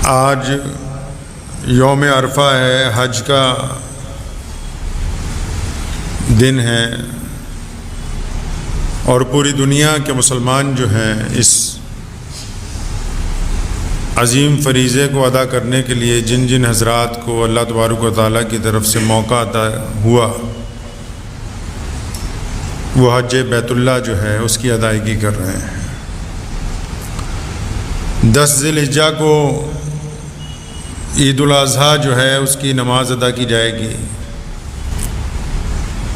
آج یوم عرفہ ہے، حج کا دن ہے، اور پوری دنیا کے مسلمان جو ہیں اس عظیم فریضے کو ادا کرنے کے لیے جن جن حضرات کو اللہ تبارک و تعالیٰ کی طرف سے موقع عطا ہوا وہ حج بیت اللہ جو ہے اس کی ادائیگی کر رہے ہیں۔ 10 ذی الحجہ کو عید الاضحیٰ جو ہے اس کی نماز ادا کی جائے گی۔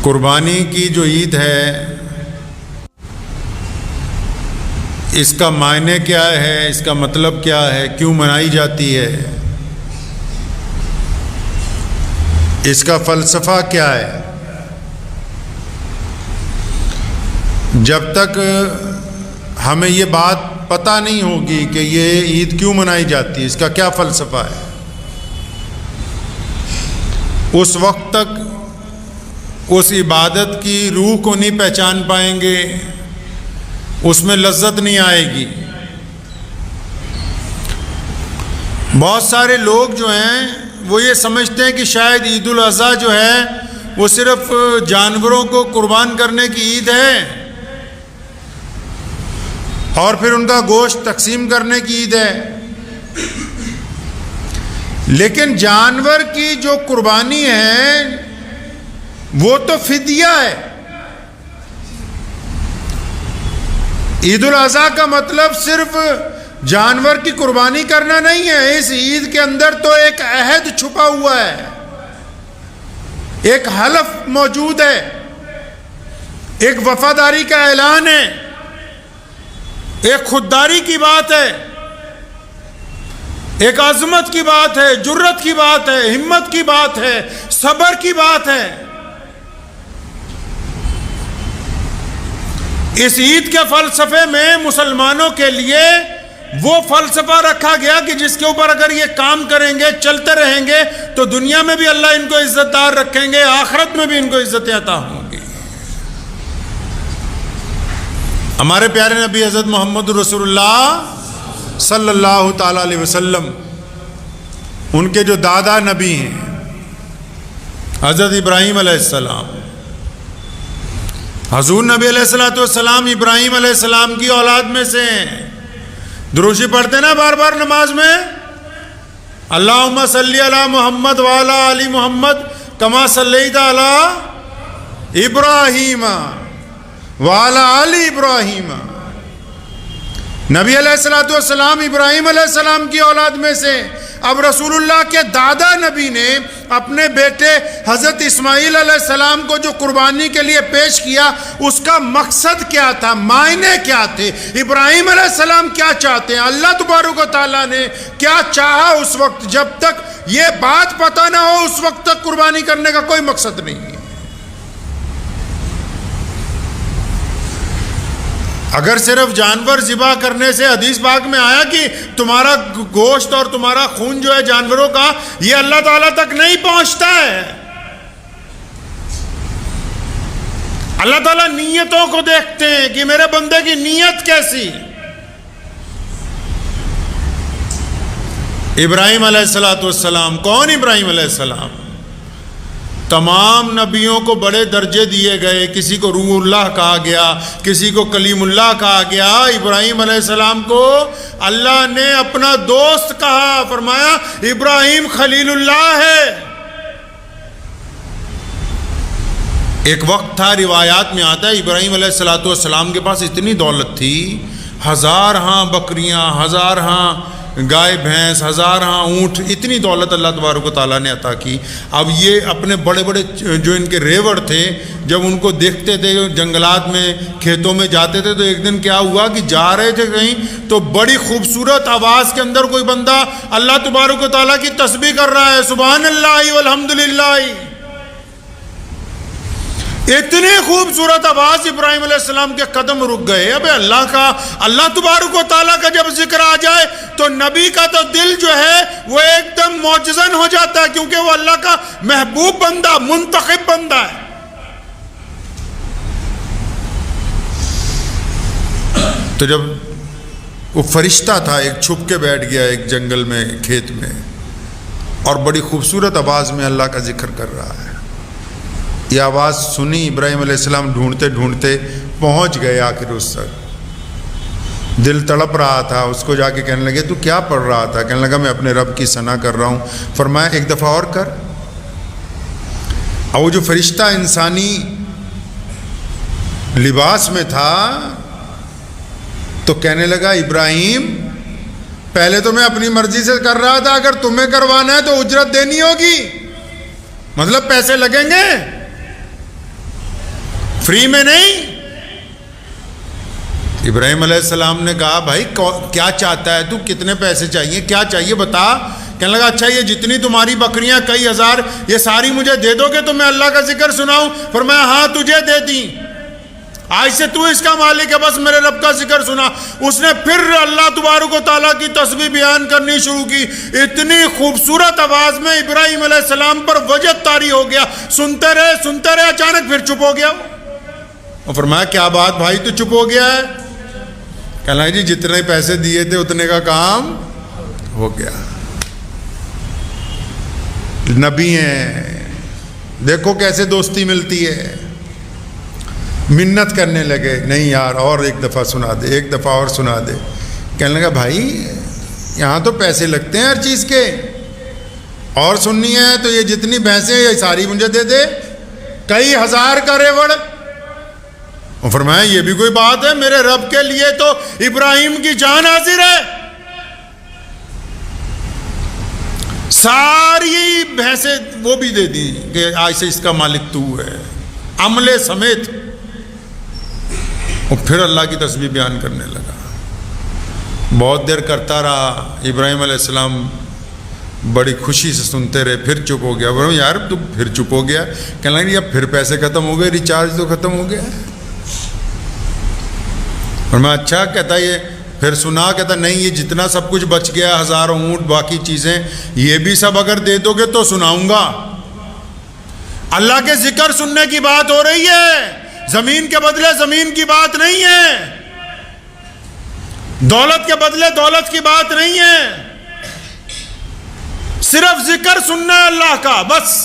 قربانی کی جو عید ہے اس کا معنی کیا ہے، اس کا مطلب کیا ہے، کیوں منائی جاتی ہے، اس کا فلسفہ کیا ہے؟ جب تک ہمیں یہ بات پتہ نہیں ہوگی کہ یہ عید کیوں منائی جاتی ہے، اس کا کیا فلسفہ ہے، اس وقت تک اس عبادت کی روح کو نہیں پہچان پائیں گے، اس میں لذت نہیں آئے گی۔ بہت سارے لوگ جو ہیں وہ یہ سمجھتے ہیں کہ شاید عید الاضحیٰ جو ہے وہ صرف جانوروں کو قربان کرنے کی عید ہے اور پھر ان کا گوشت تقسیم کرنے کی عید ہے، لیکن جانور کی جو قربانی ہے وہ تو فدیہ ہے۔ عید الاضحیٰ کا مطلب صرف جانور کی قربانی کرنا نہیں ہے، اس عید کے اندر تو ایک عہد چھپا ہوا ہے، ایک حلف موجود ہے، ایک وفاداری کا اعلان ہے، ایک خودداری کی بات ہے، ایک عظمت کی بات ہے، جرت کی بات ہے، ہمت کی بات ہے، صبر کی بات ہے۔ اس عید کے فلسفے میں مسلمانوں کے لیے وہ فلسفہ رکھا گیا کہ جس کے اوپر اگر یہ کام کریں گے، چلتے رہیں گے تو دنیا میں بھی اللہ ان کو عزت دار رکھیں گے، آخرت میں بھی ان کو عزتیں عطا ہوں گی۔ ہمارے پیارے نبی حضرت محمد رسول اللہ صلی اللہ تعالی علیہ وسلم، ان کے جو دادا نبی ہیں حضرت ابراہیم علیہ السلام، حضور نبی علیہ السلام ابراہیم علیہ السلام کی اولاد میں سے ہیں۔ دروشی پڑھتے نا بار بار نماز میں، اللہم صلی علی محمد وعلی آل محمد کما صلیت علی ابراہیم وعلی آل ابراہیم۔ نبی علیہ السلام ابراہیم علیہ السلام کی اولاد میں سے۔ اب رسول اللہ کے دادا نبی نے اپنے بیٹے حضرت اسماعیل علیہ السلام کو جو قربانی کے لیے پیش کیا، اس کا مقصد کیا تھا، معنی کیا تھے، ابراہیم علیہ السلام کیا چاہتے ہیں، اللہ تبارک و تعالیٰ نے کیا چاہا اس وقت؟ جب تک یہ بات پتہ نہ ہو اس وقت تک قربانی کرنے کا کوئی مقصد نہیں ہے۔ اگر صرف جانور ذبح کرنے سے حدیث پاک میں آیا کہ تمہارا گوشت اور تمہارا خون جو ہے جانوروں کا یہ اللہ تعالیٰ تک نہیں پہنچتا ہے۔ اللہ تعالیٰ نیتوں کو دیکھتے ہیں کہ میرے بندے کی نیت کیسی۔ ابراہیم علیہ السلام کون؟ ابراہیم علیہ السلام تمام نبیوں کو بڑے درجے دیے گئے، کسی کو روح اللہ کہا گیا، کسی کو کلیم اللہ کہا گیا۔ ابراہیم علیہ السلام کو اللہ نے اپنا دوست کہا، فرمایا ابراہیم خلیل اللہ ہے۔ ایک وقت تھا، روایات میں آتا ہے ابراہیم علیہ السلام کے پاس اتنی دولت تھی، 1000 ہاں بکریاں، 1000 ہاں گائے بھینس، 1000 ہاں اونٹ، اتنی دولت اللہ تبارک و تعالیٰ نے عطا کی۔ اب یہ اپنے بڑے بڑے جو ان کے ریوڑ تھے جب ان کو دیکھتے تھے، جنگلات میں کھیتوں میں جاتے تھے، تو ایک دن کیا ہوا کہ جا رہے تھے کہیں تو بڑی خوبصورت آواز کے اندر کوئی بندہ اللہ تبارک و تعالیٰ کی تسبیح کر رہا ہے، سبحان اللہ والحمدللہ۔ اتنی خوبصورت آواز، ابراہیم علیہ السلام کے قدم رک گئے۔ اب اللہ تبارک و تعالیٰ کا جب ذکر آ جائے تو نبی کا تو دل جو ہے وہ ایک دم معجزن ہو جاتا ہے، کیونکہ وہ اللہ کا محبوب بندہ، منتخب بندہ ہے۔ تو جب وہ فرشتہ تھا ایک، چھپ کے بیٹھ گیا ایک جنگل میں کھیت میں، اور بڑی خوبصورت آواز میں اللہ کا ذکر کر رہا ہے۔ یہ آواز سنی، ابراہیم علیہ السلام ڈھونڈتے ڈھونڈتے پہنچ گئے آخر اس تک۔ دل تڑپ رہا تھا، اس کو جا کے کہنے لگے تو کیا پڑھ رہا تھا؟ کہنے لگا میں اپنے رب کی ثنا کر رہا ہوں۔ فرمایا ایک دفعہ اور کر۔ اور وہ جو فرشتہ انسانی لباس میں تھا تو کہنے لگا ابراہیم پہلے تو میں اپنی مرضی سے کر رہا تھا، اگر تمہیں کروانا ہے تو اجرت دینی ہوگی، مطلب پیسے لگیں گے، فری میں نہیں۔ ابراہیم علیہ السلام نے کہا بھائی کیا چاہتا ہے تو، کتنے پیسے چاہیے، کیا چاہیے بتا۔ کہنے لگا اچھا یہ جتنی تمہاری بکریاں کئی ہزار یہ ساری مجھے دے دو گے تو میں اللہ کا ذکر سناؤں؟ فرمایا ہاں تجھے دے دی، آج سے تو اس کا مالک ہے، بس میرے رب کا ذکر سنا۔ اس نے پھر اللہ تبارک و تعالیٰ کی تسبیح بیان کرنی شروع کی، اتنی خوبصورت آواز میں ابراہیم علیہ السلام پر وجد طاری ہو گیا، سنتے رہے، اچانک پھر چپ ہو گیا۔ اور فرمایا کیا بات بھائی تو چپ ہو گیا ہے؟ کہنے لگا جی جتنے پیسے دیے تھے اتنے کا کام ہو گیا۔ نبی ہیں، دیکھو کیسے دوستی ملتی ہے۔ منت کرنے لگے، نہیں یار اور ایک دفعہ سنا دے، ایک دفعہ اور سنا دے۔ کہنے لگا بھائی یہاں تو پیسے لگتے ہیں ہر چیز کے، اور سننی ہے تو یہ جتنی بھینسیں یہ ساری مجھے دے دے، کئی ہزار کا ریوڑ۔ اور فرمایا یہ بھی کوئی بات ہے، میرے رب کے لیے تو ابراہیم کی جان حاضر ہے۔ ساری بھینسیں وہ بھی دے دی کہ آج سے اس کا مالک تو ہے، عملے سمیت۔ اور پھر اللہ کی تسبیح بیان کرنے لگا، بہت دیر کرتا رہا۔ ابراہیم علیہ السلام بڑی خوشی سے سنتے رہے، پھر چپ ہو گیا۔ بولو یار تو پھر چپ ہو گیا؟ کہنے لگے اب پھر پیسے ختم ہو گئے، ریچارج تو ختم ہو گیا۔ اور میں اچھا کہتا یہ پھر سنا، کہتا نہیں یہ جتنا سب کچھ بچ گیا، ہزاروں اونٹ باقی چیزیں، یہ بھی سب اگر دے دو گے تو سناؤں گا۔ اللہ کے ذکر سننے کی بات ہو رہی ہے، زمین کے بدلے زمین کی بات نہیں ہے، دولت کے بدلے دولت کی بات نہیں ہے، صرف ذکر سننا ہے اللہ کا بس۔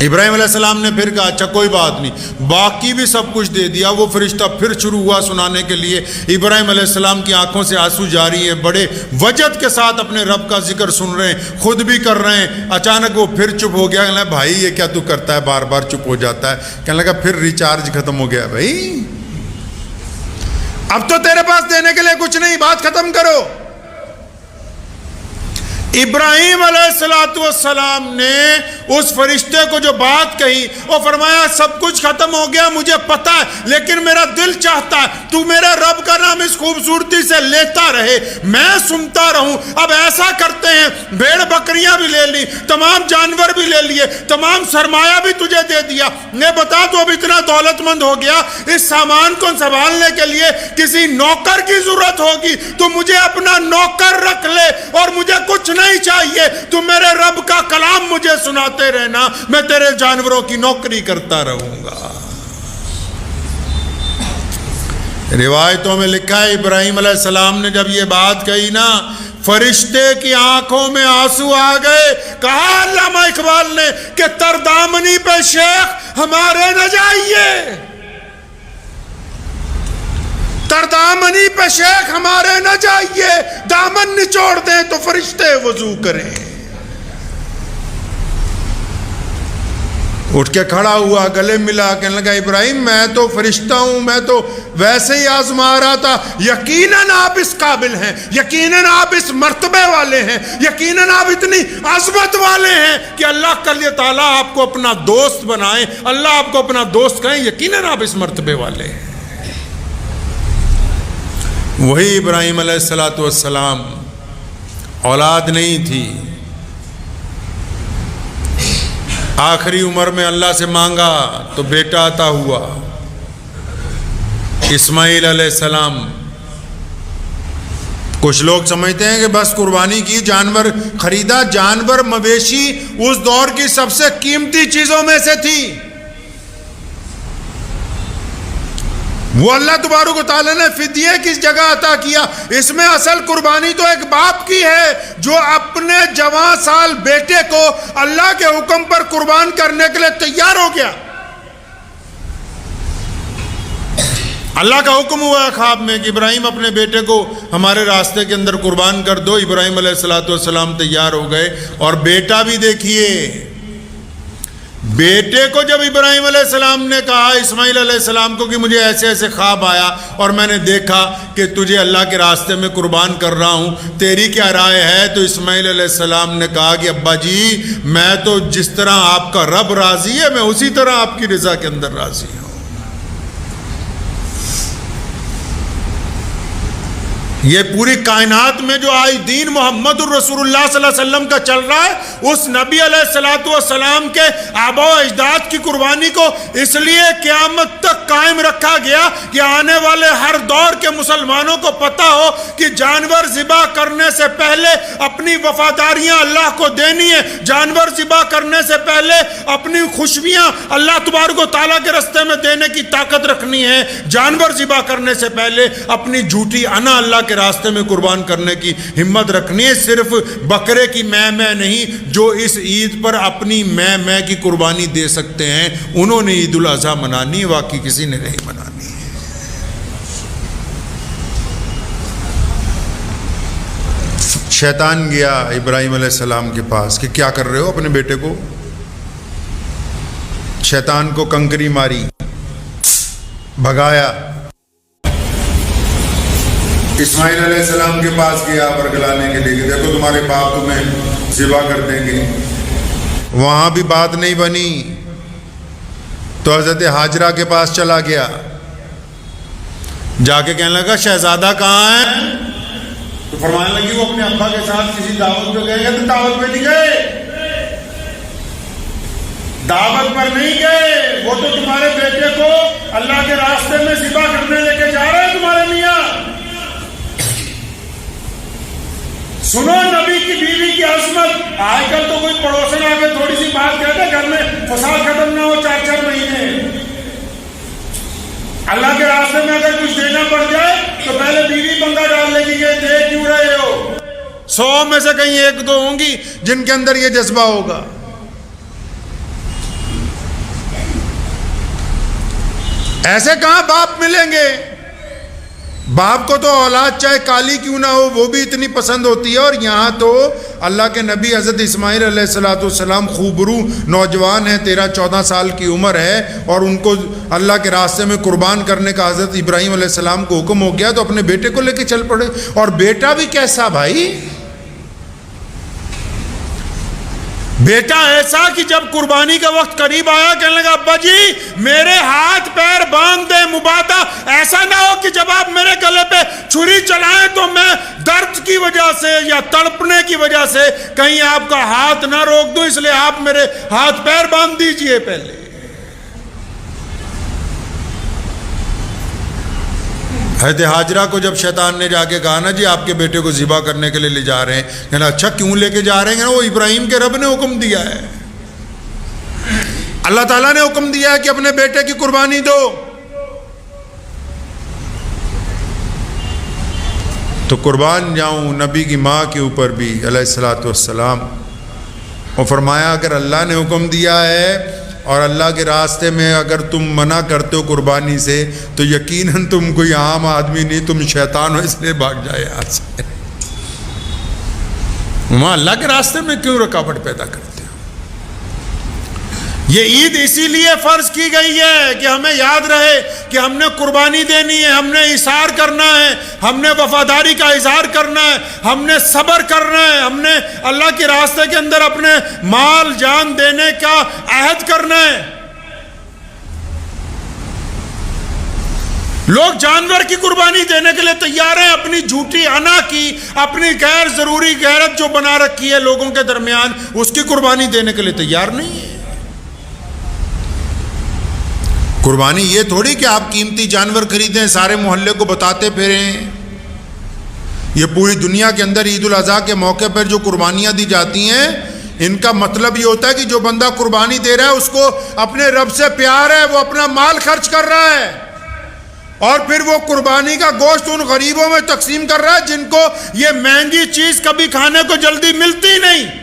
ابراہیم علیہ السلام نے پھر کہا اچھا کوئی بات نہیں، باقی بھی سب کچھ دے دیا۔ وہ فرشتہ پھر شروع ہوا سنانے کے لیے۔ ابراہیم علیہ السلام کی آنکھوں سے آنسو جاری ہے، بڑے وجد کے ساتھ اپنے رب کا ذکر سن رہے ہیں، خود بھی کر رہے ہیں۔ اچانک وہ پھر چپ ہو گیا، کہنے لگا بھائی یہ کیا تو کرتا ہے، بار بار چپ ہو جاتا ہے۔ کہنے لگا پھر ریچارج ختم ہو گیا، بھائی اب تو تیرے پاس دینے کے لیے کچھ نہیں، بات ختم کرو۔ ابراہیم علیہ السلام نے اس فرشتے کو جو بات کہی، وہ فرمایا سب کچھ ختم ہو گیا مجھے پتا ہے، لیکن میرا دل چاہتا ہے تو میرے رب کا نام اس خوبصورتی سے لیتا رہے، میں سنتا رہوں۔ اب ایسا کرتے ہیں، بھیڑ بکریاں بھی لے لی، تمام جانور بھی لے لیے، تمام سرمایہ بھی تجھے دے دیا، نے بتا تو اب اتنا دولت مند ہو گیا، اس سامان کو سنبھالنے کے لیے کسی نوکر کی ضرورت ہوگی، تو مجھے اپنا نوکر رکھ لے، اور مجھے کچھ نہیں چاہیے، تو میرے رب کا کلام مجھے سناتے رہنا، میں تیرے جانوروں کی نوکری کرتا رہوں گا۔ روایتوں میں لکھا ہے ابراہیم علیہ السلام نے جب یہ بات کہی نا، فرشتے کی آنکھوں میں آنسو آ گئے۔ کہا علامہ اقبال نے کہ تردامنی پہ شیخ ہمارے نہ جائیے، تردامنی پہ شیخ ہمارے نہ جائیے، دامن نچوڑ دیں تو فرشتے وضو کریں۔ اٹھ کے کھڑا ہوا، گلے ملا، کہنے لگا ابراہیم میں تو فرشتہ ہوں، میں تو ویسے ہی آزما رہا تھا، یقیناً آپ اس قابل ہیں، یقیناً آپ اس مرتبے والے ہیں، یقیناً آپ اتنی عظمت والے ہیں کہ اللہ تعالیٰ آپ کو اپنا دوست بنائے، اللہ آپ کو اپنا دوست کہیں، یقیناً آپ اس مرتبے والے ہیں۔ وہی ابراہیم علیہ السلام، اولاد نہیں تھی، آخری عمر میں اللہ سے مانگا تو بیٹا عطا ہوا، اسماعیل علیہ السلام۔ کچھ لوگ سمجھتے ہیں کہ بس قربانی کی، جانور خریدا، جانور مویشی اس دور کی سب سے قیمتی چیزوں میں سے تھی۔ وہ اللہ تبارک و تعالیٰ نے فدیے کس جگہ عطا کیا؟ اس میں اصل قربانی تو ایک باپ کی ہے جو اپنے جوان سال بیٹے کو اللہ کے حکم پر قربان کرنے کے لیے تیار ہو گیا۔ اللہ کا حکم ہوا خواب میں کہ ابراہیم اپنے بیٹے کو ہمارے راستے کے اندر قربان کر دو۔ ابراہیم علیہ السلام تیار ہو گئے، اور بیٹا بھی دیکھیے، بیٹے کو جب ابراہیم علیہ السلام نے کہا اسماعیل علیہ السلام کو کہ مجھے ایسے ایسے خواب آیا اور میں نے دیکھا کہ تجھے اللہ کے راستے میں قربان کر رہا ہوں، تیری کیا رائے ہے؟ تو اسماعیل علیہ السلام نے کہا کہ ابا جی میں تو جس طرح آپ کا رب راضی ہے میں اسی طرح آپ کی رضا کے اندر راضی ہوں۔ یہ پوری کائنات میں جو آج دین محمد الرسول اللہ صلی اللہ علیہ وسلم کا چل رہا ہے، اس نبی علیہ السلام کے آباء و اجداد کی قربانی کو اس لیے قیامت تک قائم رکھا گیا کہ آنے والے ہر دور کے مسلمانوں کو پتہ ہو کہ جانور ذبح کرنے سے پہلے اپنی وفاداریاں اللہ کو دینی ہے، جانور ذبح کرنے سے پہلے اپنی خوشبیاں اللہ تبارک و تعالیٰ کے راستے میں دینے کی طاقت رکھنی ہے، جانور ذبح کرنے سے پہلے اپنی جھوٹی انا اللہ کے راستے میں قربان کرنے کی ہمت رکھنی ہے۔ صرف بکرے کی میں نہیں، جو اس عید پر اپنی میں کی قربانی دے سکتے ہیں انہوں نے عید الاضحیٰ منانی ہے، باقی کسی نے نہیں منانی ہے۔ شیطان گیا ابراہیم علیہ السلام کے پاس کہ کیا کر رہے ہو اپنے بیٹے کو؟ شیطان کو کنکری ماری، بھگایا۔ اسماعیل علیہ السلام کے پاس گیا برگلانے کے لیے کہ دیکھو تمہارے باپ تمہیں ذبح کر دیں گے۔ وہاں بھی بات نہیں بنی تو حضرت ہاجرہ کے پاس چلا گیا، جا کے کہنے لگا شہزادہ کہاں ہے؟ تو فرمانے لگی وہ اپنے ابا کے ساتھ کسی دعوت پہ گئے۔ تو دعوت پہ نہیں گئے، دعوت پر نہیں گئے، وہ تو تمہارے بیٹے کو اللہ کے راستے میں ذبح کرنے لے کے جا رہے ہیں تمہارے میاں۔ سنو نبی کی بیوی کی عظمت۔ آج کل تو کوئی پڑوسن آ کے تھوڑی سی بات کہتے گھر میں فساد ختم نہ ہو 4 مہینے۔ اللہ کے راستے میں اگر کچھ دینا پڑ جائے تو پہلے بیوی پنگا ڈال لے گی کہ دے کیوں رہے ہو۔ 100 میں سے کہیں 1-2 ہوں گی جن کے اندر یہ جذبہ ہوگا۔ ایسے کہاں باپ ملیں گے؟ باپ کو تو اولاد چاہے کالی کیوں نہ ہو وہ بھی اتنی پسند ہوتی ہے، اور یہاں تو اللہ کے نبی حضرت اسماعیل علیہ السلام خوبرو نوجوان ہیں، 13-14 سال کی عمر ہے، اور ان کو اللہ کے راستے میں قربان کرنے کا حضرت ابراہیم علیہ السلام کو حکم ہو گیا تو اپنے بیٹے کو لے کے چل پڑے۔ اور بیٹا بھی کیسا بھائی؟ بیٹا ایسا کہ جب قربانی کا وقت قریب آیا کہنے لگا ابا جی میرے ہاتھ پیر باندھ دے مبادا، ایسا نہ ہو کہ جب آپ میرے گلے پہ چھری چلائیں تو میں درد کی وجہ سے یا تڑپنے کی وجہ سے کہیں آپ کا ہاتھ نہ روک دوں، اس لیے آپ میرے ہاتھ پیر باندھ دیجئے پہلے۔ حضرت ہاجرہ کو جب شیطان نے جا کے کہا نا جی آپ کے بیٹے کو ذبح کرنے کے لیے لے جا رہے ہیں، کہنا اچھا کیوں لے کے جا رہے ہیں؟ وہ ابراہیم کے رب نے حکم دیا ہے، اللہ تعالیٰ نے حکم دیا ہے کہ اپنے بیٹے کی قربانی دو۔ تو قربان جاؤں نبی کی ماں کے اوپر بھی علیہ السلام، اور فرمایا اگر اللہ نے حکم دیا ہے اور اللہ کے راستے میں اگر تم منع کرتے ہو قربانی سے تو یقیناً تم کوئی عام آدمی نہیں، تم شیطان ہو، اس لیے بھاگ جائے یہاں سے۔ وہاں اللہ کے راستے میں کیوں رکاوٹ پیدا کرتے ہو؟ یہ عید اسی لیے فرض کی گئی ہے کہ ہمیں یاد رہے کہ ہم نے قربانی دینی ہے، ہم نے اظہار کرنا ہے، ہم نے وفاداری کا اظہار کرنا ہے، ہم نے صبر کرنا ہے، ہم نے اللہ کے راستے کے اندر اپنے مال جان دینے کا عہد کرنا ہے۔ لوگ جانور کی قربانی دینے کے لیے تیار ہیں، اپنی جھوٹی انا کی، اپنی غیر ضروری غیرت جو بنا رکھی ہے لوگوں کے درمیان، اس کی قربانی دینے کے لیے تیار نہیں ہے۔ قربانی یہ تھوڑی کہ آپ قیمتی جانور خریدیں سارے محلے کو بتاتے پھریں۔ یہ پوری دنیا کے اندر عید الاضحیٰ کے موقع پر جو قربانیاں دی جاتی ہیں ان کا مطلب یہ ہوتا ہے کہ جو بندہ قربانی دے رہا ہے اس کو اپنے رب سے پیار ہے، وہ اپنا مال خرچ کر رہا ہے، اور پھر وہ قربانی کا گوشت ان غریبوں میں تقسیم کر رہا ہے جن کو یہ مہنگی چیز کبھی کھانے کو جلدی ملتی نہیں۔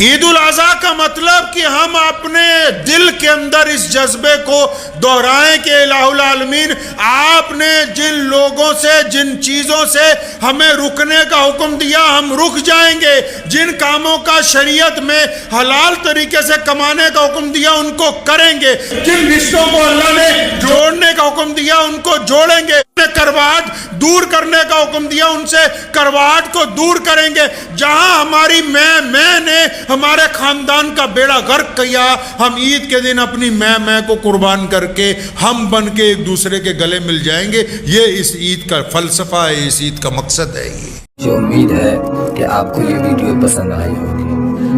عید الاضحیٰ کا مطلب کہ ہم اپنے دل کے اندر اس جذبے کو دہرائیں کہ الہ العالمین آپ نے جن لوگوں سے جن چیزوں سے ہمیں رکنے کا حکم دیا ہم رک جائیں گے، جن کاموں کا شریعت میں حلال طریقے سے کمانے کا حکم دیا ان کو کریں گے، جن رشتوں کو اللہ نے جوڑنے کا حکم دیا ان کو جوڑیں گے، کرواہٹ دور کرنے کا حکم دیا ان سے کرواہٹ کو دور کریں گے، جہاں ہماری میں نے ہمارے خاندان کا بیڑا غرق کیا ہم عید کے دن اپنی میں کو قربان کر کے ہم بن کے ایک دوسرے کے گلے مل جائیں گے۔ یہ اس عید کا فلسفہ ہے، اس عید کا مقصد ہے۔ یہ جو امید ہے کہ آپ کو یہ ویڈیو پسند آئی ہوگی،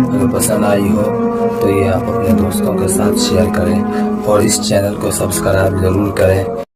اگر پسند آئی ہو تو یہ آپ اپنے دوستوں کے ساتھ شیئر کریں اور اس چینل کو سبسکرائب ضرور کریں۔